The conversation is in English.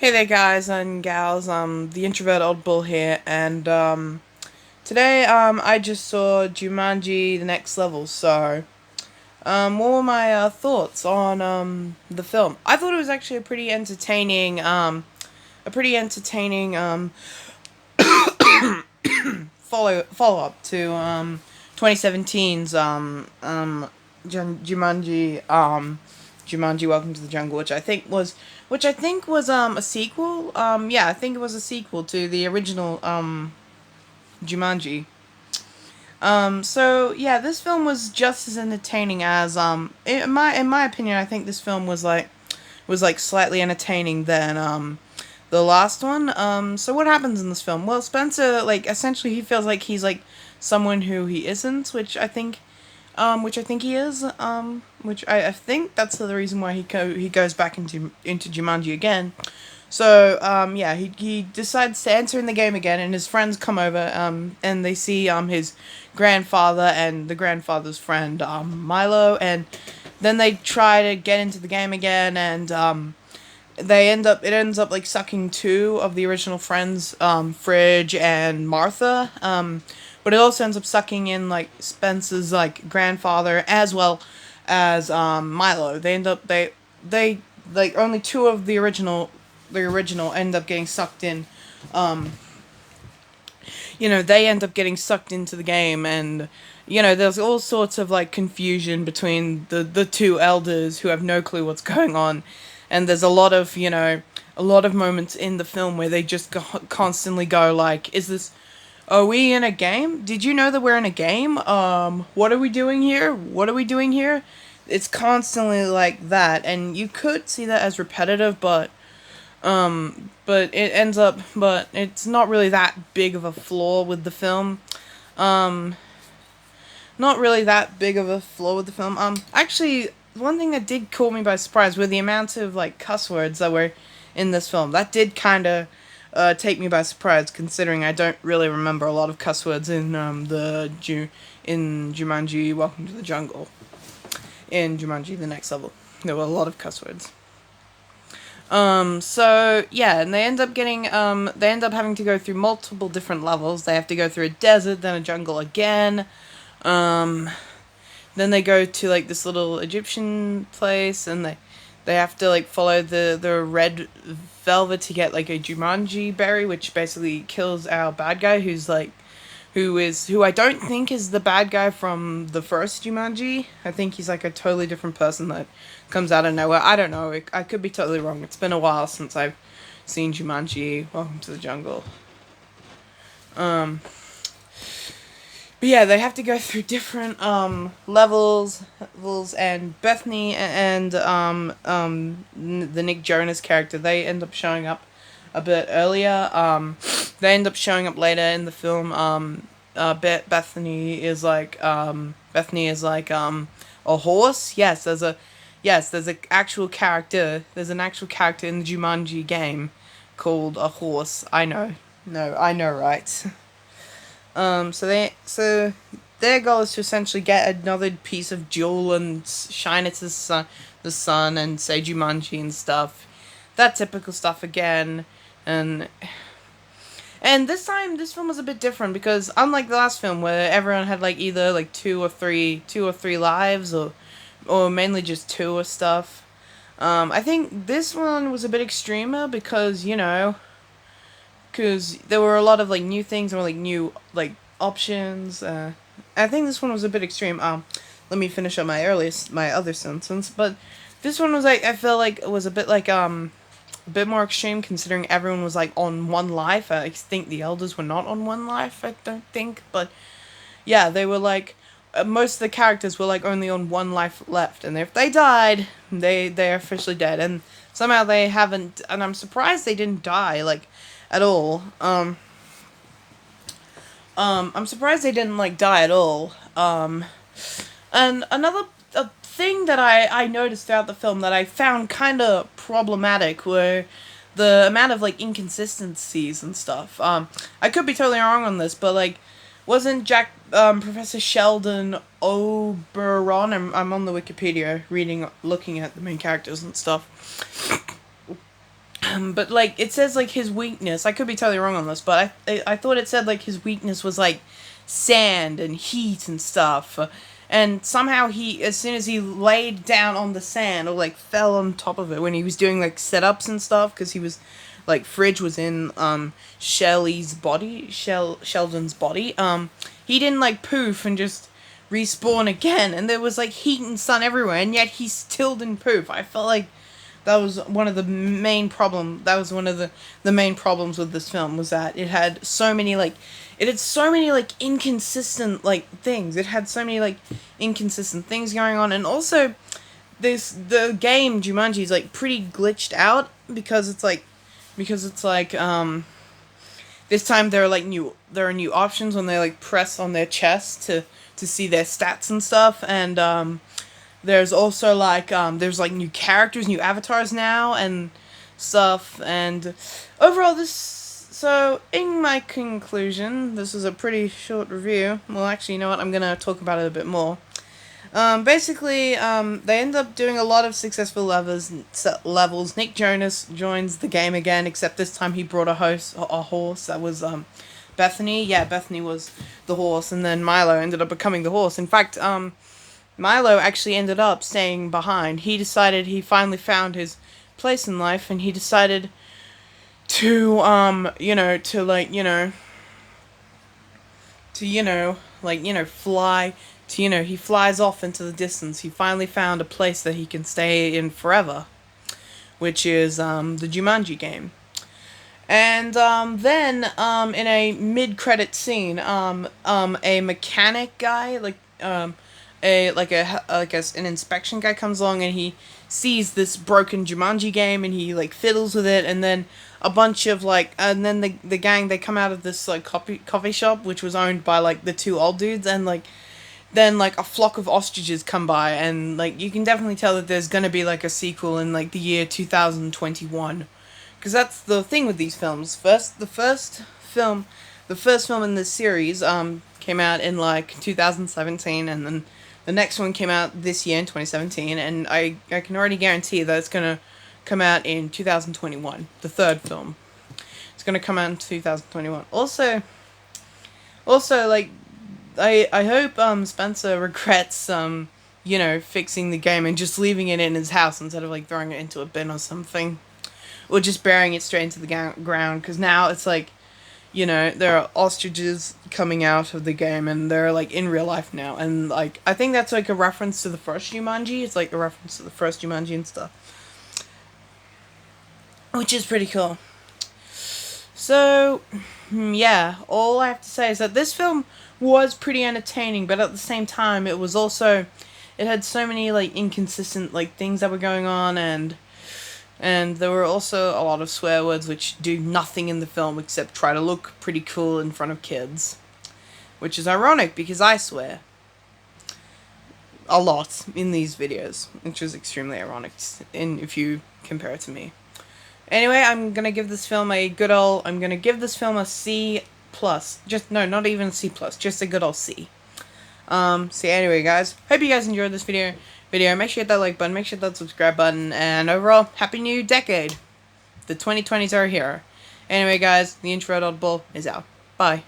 Hey there, guys and gals. The introvert old bull here, and today I just saw Jumanji: The Next Level. So, what were my thoughts on the film? I thought it was actually a pretty entertaining follow up to 2017's Jumanji Jumanji Welcome to the Jungle, which I think was a sequel. Yeah, I think it was a sequel to the original Jumanji. So yeah, this film was just as entertaining as in my opinion, I think this film was like slightly entertaining than the last one. So what happens in this film? Well, Spencer, like, essentially he feels like he's like someone who he isn't, which I think he is. Which I think that's the reason why he goes back into Jumanji again. So yeah, he decides to enter in the game again, and his friends come over, and they see his grandfather and the grandfather's friend, Milo, and then they try to get into the game again, and it ends up like sucking two of the original friends, Fridge and Martha. But it also ends up sucking in like Spencer's like grandfather as well as Milo. They like only two of the original end up getting sucked in. Um, they end up getting sucked into the game, and there's all sorts of like confusion between the two elders who have no clue what's going on, and there's a lot of moments in the film where they just constantly go like, is this, are we in a game? Did you know that we're in a game? What are we doing here? What are we doing here? It's constantly like that, and you could see that as repetitive, but it's not really that big of a flaw with the film. Um, Not really that big of a flaw with the film. Actually, one thing that did caught me by surprise were the amount of like cuss words that were in this film. That did kind of take me by surprise, considering I don't really remember a lot of cuss words in in Jumanji: Welcome to the Jungle. In Jumanji: The Next Level, there were a lot of cuss words. So yeah, and they end up having to go through multiple different levels. They have to go through a desert, then a jungle again. Um, then they go to like this little Egyptian place, and they have to like follow the red velvet to get like a Jumanji berry, which basically kills our bad guy, who I don't think is the bad guy from the first Jumanji. I think he's like a totally different person that comes out of nowhere. I don't know. I could be totally wrong. It's been a while since I've seen Jumanji: Welcome to the Jungle. Um, but yeah, they have to go through different levels, and Bethany and the Nick Jonas character, they end up showing up a bit earlier. They end up showing up later in the film. Bethany is like a horse. There's a actual character. There's an actual character in the Jumanji game called a horse. I know. No, I know, right? So their goal is to essentially get another piece of jewel and shine it to the sun, and say Jumanji and stuff. That typical stuff again, and this time this film was a bit different because unlike the last film where everyone had like either like two or three lives, or mainly just two or stuff. I think this one was a bit extremer because there were a lot of like new things or like new like options. I think this one was a bit extreme. Let me finish up my other sentence. But this one was like, I feel like it was a bit like a bit more extreme, considering everyone was like on one life. I think the elders were not on one life. I don't think, but yeah, they were like. Most of the characters were like only on one life left, and if they died, they're officially dead. And somehow they haven't, and I'm surprised they didn't die like at all. I'm surprised they didn't like die at all. And another thing that I noticed throughout the film that I found kind of problematic were the amount of like inconsistencies and stuff. I could be totally wrong on this, but like, wasn't Professor Sheldon Oberon? I'm on the Wikipedia looking at the main characters and stuff. but like it says like his weakness. I could be totally wrong on this, but I thought it said like his weakness was like sand and heat and stuff. And somehow he, as soon as he laid down on the sand or like fell on top of it when he was doing like setups and stuff, because he was like Fridge was in Sheldon's body. He didn't like poof and just respawn again, and there was like heat and sun everywhere, and yet he still didn't poof. I felt like that was one of the main problem. That was one of the main problems with this film, was that it had so many like inconsistent like things. It had so many like inconsistent things going on, and also the game Jumanji is like pretty glitched out because it's like this time there are new options when they like press on their chest to see their stats and stuff, and there's also like there's like new characters, new avatars now and stuff, and overall so in my conclusion, this is a pretty short review. Well, actually, you know what? I'm gonna talk about it a bit more. Basically, they end up doing a lot of successful levels. Nick Jonas joins the game again, except this time he brought a horse. That was Bethany. Yeah, Bethany was the horse, and then Milo ended up becoming the horse. In fact, Milo actually ended up staying behind. He decided he finally found his place in life, and he decided to fly. He flies off into the distance. He finally found a place that he can stay in forever, which is the Jumanji game. And then in a mid-credit scene, a mechanic guy, an inspection guy comes along, and he sees this broken Jumanji game, and he like fiddles with it, and then a bunch of and then the gang, they come out of this like coffee shop, which was owned by like the two old dudes, and then like a flock of ostriches come by, and like you can definitely tell that there's gonna be like a sequel in like the year 2021, because that's the thing with these films. The first film in this series came out in like 2017, and then the next one came out this year in 2017, and I can already guarantee that it's gonna come out in 2021. The third film, it's gonna come out in 2021. Also like I hope Spencer regrets fixing the game and just leaving it in his house instead of like throwing it into a bin or something, or just burying it straight into the ground, because now it's like, there are ostriches coming out of the game, and they're like in real life now, and like I think that's like a reference to the first Jumanji. It's like a reference to the first Jumanji and stuff, which is pretty cool. So yeah, all I have to say is that this film was pretty entertaining, but at the same time it had so many like inconsistent like things that were going on, and there were also a lot of swear words which do nothing in the film except try to look pretty cool in front of kids, which is ironic because I swear a lot in these videos, which is extremely ironic if you compare it to me. Anyway, I'm gonna give this film a C+. Not even a C+, just a good old C. So anyway, guys, hope you guys enjoyed this video. Make sure you hit that like button, make sure you hit that subscribe button, and overall, happy new decade. The 2020s are here. Anyway, guys, the intro audible is out. Bye.